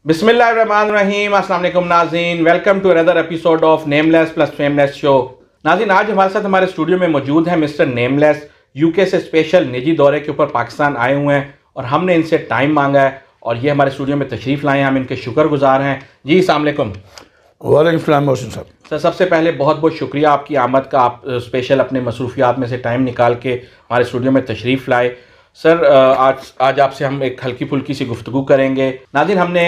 बिस्मिल्लाहिर्रहमानिर्रहीम, अस्सलाम वालेकुम नाज़रीन, welcome to another episode of nameless plus fameless show. नाज़रीन, आज हमारे साथ हमारे स्टूडियो में मौजूद है मिस्टर नेमलेस। यूके से स्पेशल निजी दौरे के ऊपर पाकिस्तान आए हुए हैं और हमने इनसे टाइम मांगा है और ये हमारे स्टूडियो में तशरीफ़ लाए हैं। हम इनके शुक्रगुजार हैं। जी अस्सलाम वालेकुम। वालेकुम सलाम मोहसिन साहब। सर, सबसे पहले बहुत बहुत शुक्रिया आपकी आमद का। आप स्पेशल अपने मसरूफियात में से टाइम निकाल के हमारे स्टूडियो में तशरीफ़ लाए। सर, आज आपसे हम एक हल्की फुल्की सी गुफ्तगू करेंगे। नाज़रीन, हमने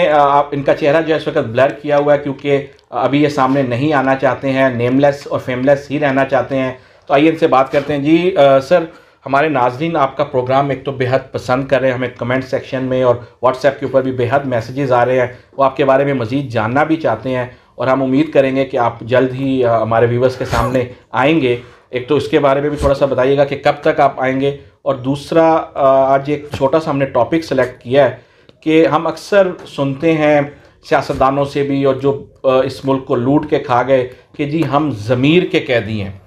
इनका चेहरा जो है इस वक्त ब्लर किया हुआ है क्योंकि अभी ये सामने नहीं आना चाहते हैं, नेमलेस और फेमलेस ही रहना चाहते हैं। तो आइए इनसे बात करते हैं। जी सर, हमारे नाज़रीन आपका प्रोग्राम एक तो बेहद पसंद कर रहे हैं, हमें कमेंट सेक्शन में और व्हाट्सएप के ऊपर भी बेहद मैसेजेस आ रहे हैं। वो आपके बारे में मज़ीद जानना भी चाहते हैं और हम उम्मीद करेंगे कि आप जल्द ही हमारे व्यूवर्स के सामने आएंगे। एक तो इसके बारे में भी थोड़ा सा बताइएगा कि कब तक आप आएंगे, और दूसरा आज एक छोटा सा हमने टॉपिक सेलेक्ट किया है कि हम अक्सर सुनते हैं सियासतदानों से भी और जो इस मुल्क को लूट के खा गए कि जी हम ज़मीर के कैदी हैं।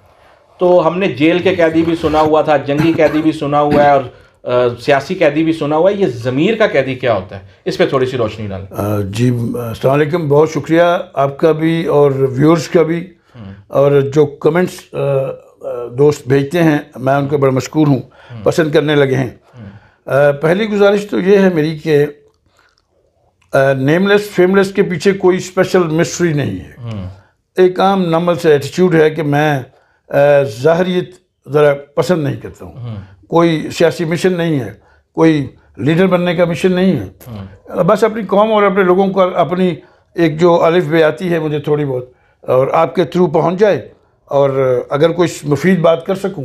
तो हमने जेल के कैदी भी सुना हुआ था, जंगी कैदी भी सुना हुआ है और सियासी कैदी भी सुना हुआ है। ये ज़मीर का कैदी क्या होता है, इस पर थोड़ी सी रोशनी डालें। जी अस्सलाम वालेकुम, बहुत शुक्रिया आपका भी और व्यूअर्स का भी, और जो कमेंट्स दोस्त भेजते हैं मैं उनके बड़ा मशकूर हूँ, पसंद करने लगे हैं। पहली गुजारिश तो ये है मेरी कि नेमलेस फेमलेस के पीछे कोई स्पेशल मिस्ट्री नहीं है। एक आम नॉर्मल से एटीट्यूड है कि मैं ज़ाहरियत ज़रा पसंद नहीं करता हूँ। कोई सियासी मिशन नहीं है, कोई लीडर बनने का मिशन नहीं है। बस अपनी कौम और अपने लोगों का अपनी एक जो अलिफ बे आती है मुझे थोड़ी बहुत और आपके थ्रू पहुँच जाए, और अगर कोई मुफीद बात कर सकूं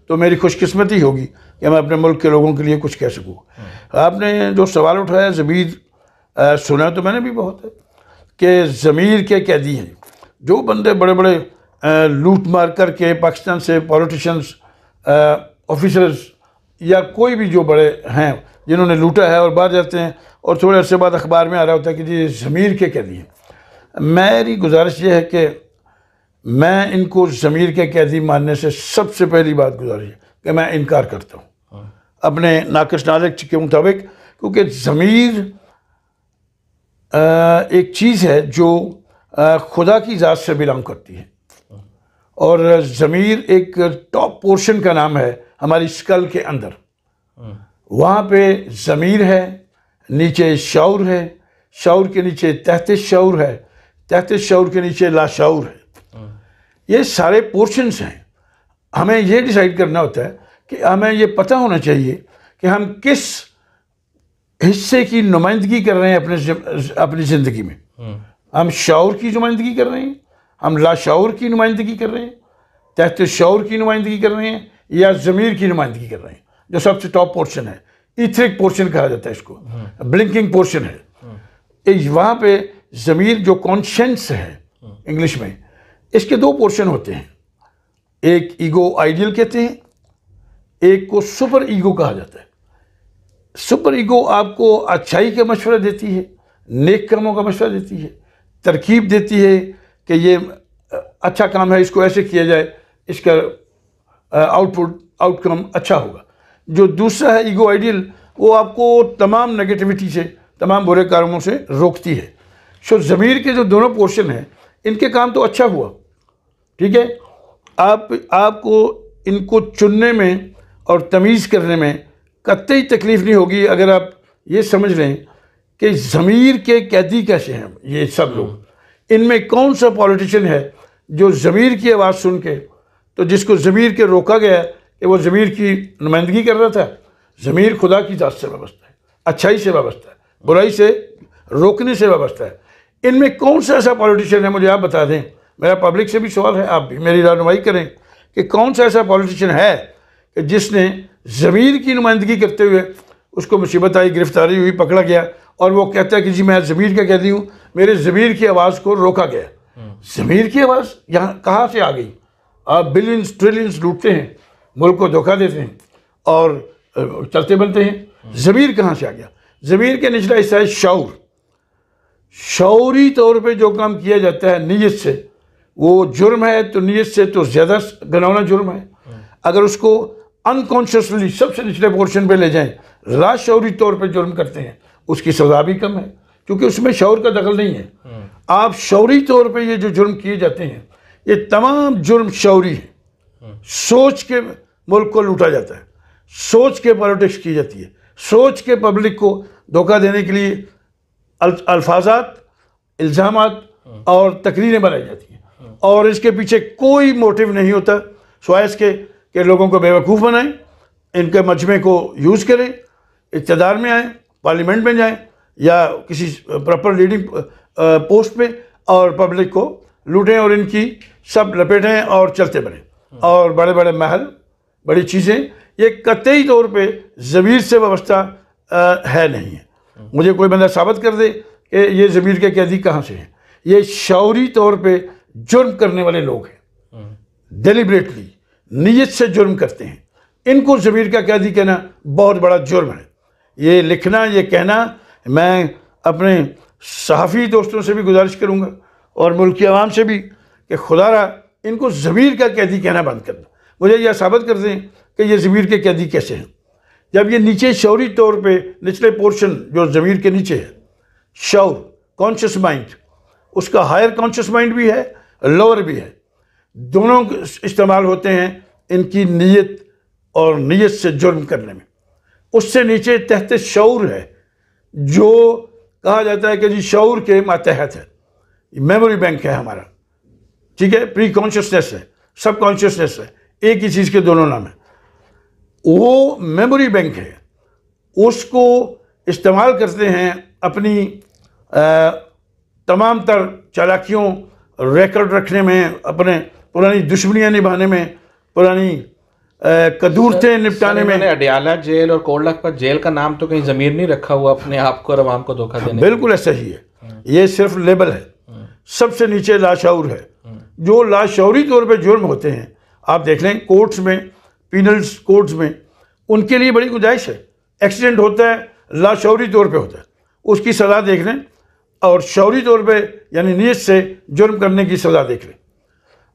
तो मेरी खुशकिस्मती होगी कि मैं अपने मुल्क के लोगों के लिए कुछ कह सकूं। आपने जो सवाल उठाया ज़मीर, सुना तो मैंने भी बहुत है कि ज़मीर के कैदी हैं जो बंदे बड़े बड़े लूट मार करके पाकिस्तान से पॉलिटिशियंस, ऑफिसर्स या कोई भी जो बड़े हैं जिन्होंने लूटा है और बाहर जाते हैं और थोड़े अरसे बाद अखबार में आ रहा होता है कि जी ज़मीर के कैदी हैं। मेरी गुजारिश ये है कि मैं इनको ज़मीर के कैदी मानने से सबसे पहली बात गुजारिश है कि मैं इनकार करता हूँ अपने नाक़िस नॉलेज के मुताबिक, क्योंकि ज़मीर एक चीज़ है जो खुदा की ज़ात से बिलोंग करती है, और ज़मीर एक टॉप पोर्शन का नाम है हमारी स्कल के अंदर। वहाँ पे ज़मीर है, नीचे शऊर है, शऊर के नीचे तहत शऊर है, तहत शऊर के नीचे लाशऊर है। ये सारे पोर्शंस हैं। हमें ये डिसाइड करना होता है कि हमें ये पता होना चाहिए कि हम किस हिस्से की नुमाइंदगी कर रहे हैं अपनी ज़िंदगी में। हम शऊर की नुमाइंदगी कर रहे हैं, हम लाशऊर की नुमाइंदगी कर रहे हैं, तहत शऊर की नुमाइंदगी कर रहे हैं, या ज़मीर की नुमाइंदगी कर रहे हैं जो सबसे टॉप पोर्शन है। ईथरिक पोर्शन कहा जाता है इसको, ब्लिंकिंग पोर्शन है। वहाँ पे ज़मीर जो कॉन्शियंस है इंग्लिश में, इसके दो पोर्शन होते हैं। एक ईगो आइडियल कहते हैं, एक को सुपर ईगो कहा जाता है। सुपर ईगो आपको अच्छाई का मशवरा देती है, नेक कामों का मशवरा देती है, तरकीब देती है कि ये अच्छा काम है, इसको ऐसे किया जाए, इसका आउटकम अच्छा होगा। जो दूसरा है ईगो आइडियल, वो आपको तमाम नेगेटिविटी से, तमाम बुरे कामों से रोकती है। सो ज़मीर के जो दोनों पोर्शन हैं इनके काम तो अच्छा हुआ, ठीक है। आपको इनको चुनने में और तमीज़ करने में कतई तकलीफ़ नहीं होगी अगर आप ये समझ लें कि ज़मीर के कैदी कैसे हैं ये सब लोग। इनमें कौन सा पॉलिटिशियन है जो ज़मीर की आवाज़ सुन के, तो जिसको ज़मीर के रोका गया कि वो ज़मीर की नुमाइंदगी कर रहा था। ज़मीर खुदा की ज़ात से वाबस्ता है, अच्छाई से वाबस्ता है, बुराई से रोकने से वाबस्ता है। इनमें कौन सा ऐसा पॉलिटिशियन है, मुझे आप बता दें। मेरा पब्लिक से भी सवाल है, आप भी मेरी रहनुमाई करें कि कौन सा ऐसा पॉलिटिशियन है कि जिसने ज़मीर की नुमाइंदगी करते हुए उसको मुसीबत आई, गिरफ्तारी हुई, पकड़ा गया और वो कहता है कि जी मैं ज़मीर का कैदी हूँ, मेरे ज़मीर की आवाज़ को रोका गया। ज़मीर की आवाज़ यहाँ कहाँ से आ गई? आप बिलियंस ट्रिलियंस लूटते हैं, मुल्क को धोखा देते हैं और चलते बनते हैं। ज़मीर कहाँ से आ गया? ज़मीर के निचला हिस्सा है शऊर। शऊरी तौर पे जो काम किया जाता है नीयत से, वो जुर्म है, तो नीयत से तो ज़्यादा घिनौना जुर्म है। अगर उसको अनकॉन्शियसली सबसे निचले पोर्शन पे ले जाएं, लाशऊरी तौर पे जुर्म करते हैं, उसकी सज़ा भी कम है। क्योंकि उसमें शौर का दखल नहीं है। आप शौरी तौर पे ये जो जुर्म किए जाते हैं, ये तमाम जुर्म शौरी हैं। सोच के मुल्क को लूटा जाता है, सोच के पॉलिटिक्स की जाती है, सोच के पब्लिक को धोखा देने के लिए अल्फाजात, इल्ज़ामात और तकरीरें बनाई जाती हैं, और इसके पीछे कोई मोटिव नहीं होता सिवाय इसके कि लोगों को बेवकूफ़ बनाएं, इनके मजमे को यूज़ करें, इक़्तिदार में आएँ, पार्लियामेंट में जाएं या किसी प्रॉपर लीडिंग पोस्ट पे, और पब्लिक को लूटें और इनकी सब लपेटें और चलते बने। और बड़े बड़े महल, बड़ी चीज़ें, ये कतई तौर पे ज़मीर से वाबस्ता है नहीं है। मुझे कोई बंदा साबित कर दे कि ये ज़मीर के कैदी कहाँ से हैं। ये शौरी तौर पे जुर्म करने वाले लोग हैं, डेलिब्रेटली नीयत से जुर्म करते हैं। इनको ज़मीर का कैदी कहना बहुत बड़ा जुर्म है। ये लिखना, ये कहना, मैं अपने सहाफ़ी दोस्तों से भी गुजारिश करूँगा और मुल्की आवाम से भी कि खुदारा इनको ज़मीर का कैदी कहना बंद करना। मुझे यह साबित कर दें कि ये ज़मीर के कैदी कैसे हैं। जब ये नीचे शौरी तौर पे निचले पोर्शन जो ज़मीर के नीचे है, शौर, कॉन्शियस माइंड, उसका हायर कॉन्शियस माइंड भी है, लोअर भी है, दोनों इस्तेमाल होते हैं इनकी नीयत और नीयत से जुर्म करने में। उससे नीचे तहत शऊर है, जो कहा जाता है कि जी शऊर के मातहत है, मेमोरी बैंक है हमारा, ठीक है, प्री कॉन्शियसनेस है, सब कॉन्शियसनेस है, एक ही चीज़ के दोनों नाम है। वो मेमोरी बैंक है, उसको इस्तेमाल करते हैं अपनी तमाम तर चालाकियों, रिकॉर्ड रखने में, अपने पुरानी दुश्मनियाँ निभाने में, पुरानी कदूरतें निपटाने में। अडियाला जेल और कोट लखपत जेल का नाम तो कहीं ज़मीर नहीं रखा हुआ अपने आप को और अवाम को धोखा देने। बिल्कुल ऐसा ही है, ये सिर्फ लेबल है। सबसे नीचे लाशऊर है, जो लाशऊरी तौर पे जुर्म होते हैं। आप देख लें कोर्ट्स में, पीनल्स कोर्ट्स में, उनके लिए बड़ी गुंजाइश है। एक्सीडेंट होता है, लाशऊरी तौर पे होता है, उसकी सज़ा देख लें, और शौरी तौर पे यानी नीयत से जुर्म करने की सज़ा देख लें।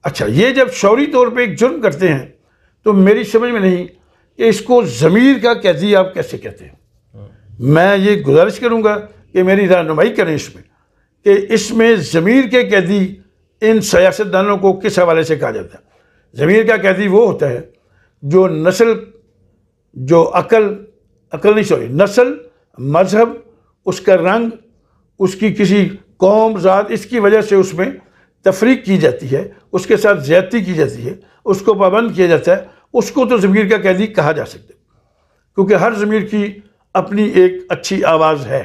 अच्छा, ये जब शौरी तौर पे एक जुर्म करते हैं तो मेरी समझ में नहीं कि इसको ज़मीर का कैदी आप कैसे कहते हैं। मैं ये गुजारिश करूँगा कि मेरी रहनुमाई करें इसमें, कि इसमें ज़मीर के कैदी इन सियासतदानों को किस हवाले से कहा जाता है। ज़मीर का कैदी वो होता है जो नस्ल, जो नस्ल, मज़हब, उसका रंग, उसकी किसी कौम, ज़ात, इसकी वजह से उसमें तफरीक की जाती है, उसके साथ ज़्यादती की जाती है, उसको पाबंद किया जाता है, उसको तो ज़मीर का कैदी कहा जा सकता है। क्योंकि हर ज़मीर की अपनी एक अच्छी आवाज़ है,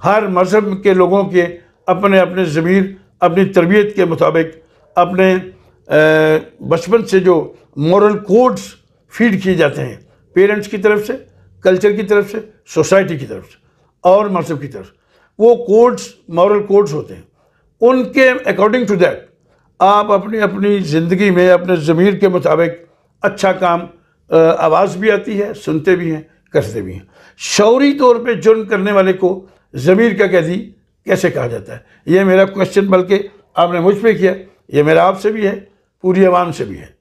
हर मज़हब के लोगों के अपने अपने ज़मीर, अपनी तरबियत के मुताबिक, अपने बचपन से जो मॉरल कोड्स फीड किए जाते हैं पेरेंट्स की तरफ से, कल्चर की तरफ से, सोसाइटी की तरफ से और मज़हब की तरफ से, वो कोड्स मॉरल कोड्स होते हैं। उनके अकॉर्डिंग टू दैट आप अपनी अपनी ज़िंदगी में अपने ज़मीर के मुताबिक अच्छा काम, आवाज़ भी आती है, सुनते भी हैं, करते भी हैं। शौरी तौर पे जुर्म करने वाले को ज़मीर का कैदी कैसे कहा जाता है, ये मेरा क्वेश्चन बल्कि आपने मुझ पे किया, ये मेरा आपसे भी है, पूरी आवाम से भी है।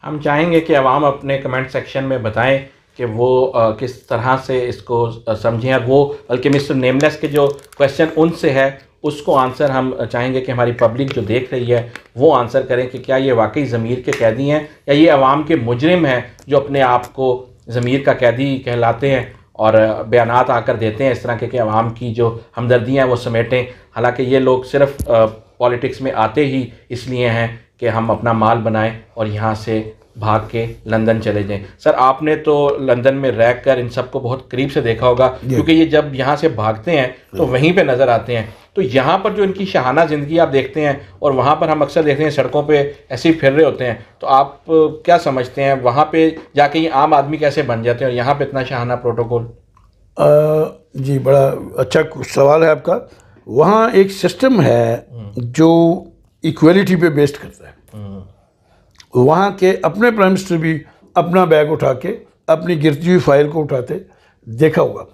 हम चाहेंगे कि आवाम अपने कमेंट सेक्शन में बताएं कि वो किस तरह से इसको समझें, और वो बल्कि मिस्टर नेमलेस के जो क्वेश्चन उनसे है उसको आंसर हम चाहेंगे कि हमारी पब्लिक जो देख रही है वो आंसर करें कि क्या ये वाकई ज़मीर के कैदी हैं या ये अवाम के मुजरिम हैं जो अपने आप को ज़मीर का कैदी कहलाते हैं और बयानात आकर देते हैं इस तरह के कि अवाम की जो हमदर्दियाँ हैं वो समेटें। हालांकि ये लोग सिर्फ पॉलिटिक्स में आते ही इसलिए हैं कि हम अपना माल बनाएं और यहाँ से भाग के लंदन चले जाएं। सर, आपने तो लंदन में रह कर इन सबको बहुत करीब से देखा होगा, क्योंकि ये जब यहाँ से भागते हैं तो वहीं पे नज़र आते हैं। तो यहाँ पर जो इनकी शाहाना ज़िंदगी आप देखते हैं और वहाँ पर हम अक्सर देखते हैं सड़कों पे ऐसे ही फिर रहे होते हैं, तो आप क्या समझते हैं वहाँ पे जाके ये आम आदमी कैसे बन जाते हैं और यहाँ पे इतना शाहाना प्रोटोकॉल? जी, बड़ा अच्छा सवाल है आपका। वहाँ एक सिस्टम है जो इक्वलिटी पे बेस्ड करता है। वहाँ के अपने प्राइम मिनिस्टर भी अपना बैग उठा के अपनी गिरती हुई फाइल को उठाते देखा होगा,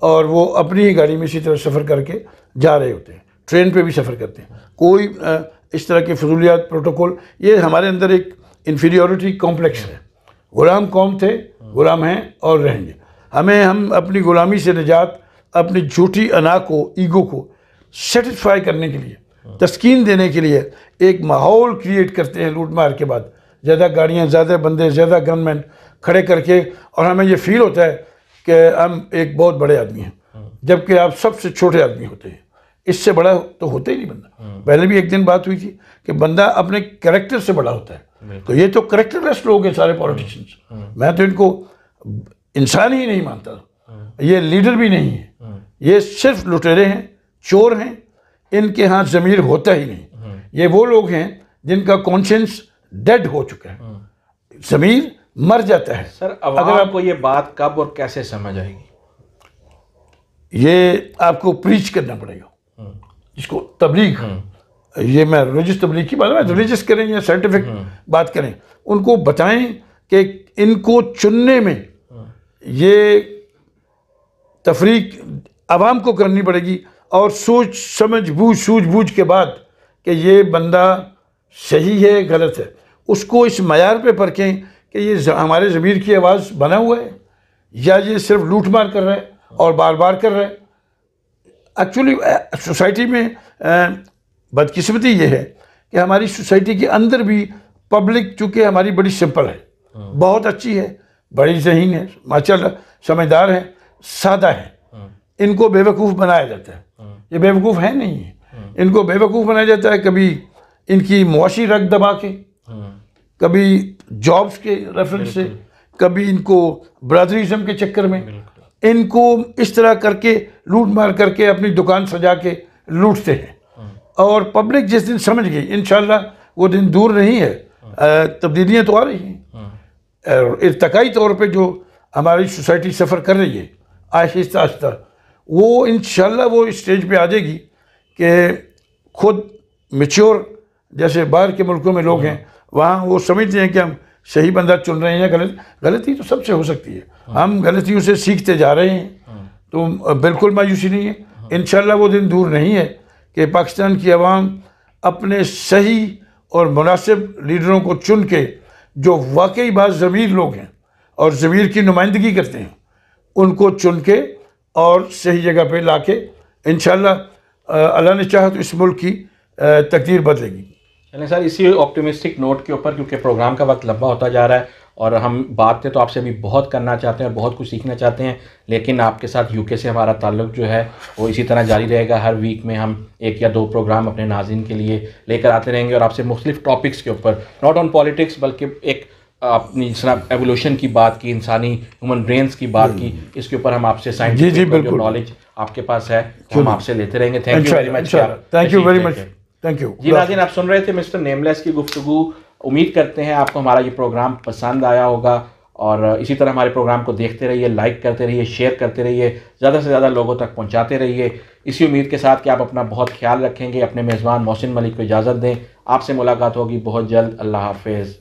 और वो अपनी ही गाड़ी में इसी तरह सफ़र करके जा रहे होते हैं, ट्रेन पे भी सफ़र करते हैं। कोई इस तरह के फजूलियात प्रोटोकॉल, ये हमारे अंदर एक इन्फीरियरिटी कॉम्प्लेक्स है। गुलाम कौम थे, गुलाम हैं और रहेंगे। हम अपनी ग़ुलामी से निजात, अपनी झूठी अना को, ईगो को सेटिस्फाई करने के लिए, तस्कीन देने के लिए एक माहौल क्रिएट करते हैं लूट मार के बाद। ज़्यादा गाड़ियाँ, ज़्यादा बंदे, ज़्यादा गनमैन खड़े करके, और हमें ये फील होता है कि हम एक बहुत बड़े आदमी हैं, जबकि आप सबसे छोटे आदमी होते हैं। इससे बड़ा तो होता ही नहीं बंदा। पहले भी एक दिन बात हुई थी कि बंदा अपने कैरेक्टर से बड़ा होता है। तो ये तो कैरेक्टरलेस लोग हैं सारे पॉलिटिशियंस। मैं तो इनको इंसान ही नहीं मानता, ये लीडर भी नहीं है, ये सिर्फ लुटेरे हैं, चोर हैं, इनके यहाँ ज़मीर होता ही नहीं। ये वो लोग हैं जिनका कॉन्शियंस डेड हो चुका है, ज़मीर मर जाता है। सर अगर आपको ये बात कब और कैसे समझ आएगी? ये आपको प्रीच करना पड़ेगा, जिसको तबलीग, ये मैं रिलीजियस तबलीग की बात, मैं रिलीजियस करें या साइंटिफिक बात करें, उनको बताएं कि इनको चुनने में ये तफरीक आवाम को करनी पड़ेगी, और सोच समझ बूझ सूझबूझ के बाद कि ये बंदा सही है गलत है, उसको इस मयार पे परखें कि ये हमारे ज़मीर की आवाज़ बना हुआ है या ये सिर्फ लूट मार कर रहा है और बार बार कर रहा है। एक्चुअली सोसाइटी में बदकिस्मती ये है कि हमारी सोसाइटी के अंदर भी पब्लिक चूँकि हमारी बड़ी सिंपल है, बहुत अच्छी है, बड़ी ज़हीन है, माशाल्लाह समझदार है, सादा है, इनको बेवकूफ़ बनाया जाता है। ये बेवकूफ़ है नहीं है, इनको बेवकूफ़ बनाया जाता है, कभी इनकी मुआशी रग दबा के, कभी जॉब्स के रेफरेंस से, कभी इनको ब्रदरिज्म के चक्कर में, इनको इस तरह करके लूट मार करके अपनी दुकान सजा के लूटते हैं। और पब्लिक जिस दिन समझ गई, इंशाल्लाह वो दिन दूर नहीं है, तब्दीलियाँ तो आ रही हैं। इर्तकाई तौर पे जो हमारी सोसाइटी सफ़र कर रही है आहिस्ता आहिस्ता, वो इंशाल्लाह वो स्टेज पे आ जाएगी कि खुद मैच्योर, जैसे बाहर के मुल्कों में लोग हैं, वहाँ वो समझते हैं कि हम सही बंदा चुन रहे हैं या गलत। गलती तो सबसे हो सकती है, हम गलतियों से सीखते जा रहे हैं, तो बिल्कुल मायूसी नहीं है। इंशाल्लाह वो दिन दूर नहीं है कि पाकिस्तान की आवाम अपने सही और मुनासिब लीडरों को चुन के, जो वाकई बात ज़मीर लोग हैं और ज़मीर की नुमाइंदगी करते हैं, उनको चुन के और सही जगह पे ला के इंशाल्लाह अल्लाह ने चाहा तो इस मुल्क की तकदीर बदलेगी। चलें सर, इसी ऑप्टिमिस्टिक नोट के ऊपर, क्योंकि प्रोग्राम का वक्त लंबा होता जा रहा है और हम बातें तो आपसे अभी बहुत करना चाहते हैं और बहुत कुछ सीखना चाहते हैं, लेकिन आपके साथ यूके से हमारा ताल्लुक़ जो है वो इसी तरह जारी रहेगा। हर वीक में हम 1 या 2 प्रोग्राम अपने नाज़रीन के लिए लेकर आते रहेंगे और आपसे मुख्तलिफ टॉपिक्स के ऊपर, नॉट ऑन पॉलिटिक्स, बल्कि एक अपनी जिस तरह एवोल्यूशन की बात की, इंसानी ह्यूमन ब्रेन्स की बात की, इसके ऊपर हम आपसे साइंटिफिक जो नॉलेज आपके पास है हम आपसे लेते रहेंगे। Thank you very much. Thank you very much. Thank you जी नाज़रीन, आप सुन रहे थे मिस्टर नेमलेस की गुफ्तगू। उम्मीद करते हैं आपको हमारा ये प्रोग्राम पसंद आया होगा, और इसी तरह हमारे प्रोग्राम को देखते रहिए, लाइक करते रहिए, शेयर करते रहिए, ज़्यादा से ज़्यादा लोगों तक पहुँचाते रहिए, इसी उम्मीद के साथ कि आप अपना बहुत ख्याल रखेंगे। अपने मेज़बान मोहसिन मलिक को इजाज़त दें, आपसे मुलाकात होगी बहुत जल्द। अल्लाह हाफिज़।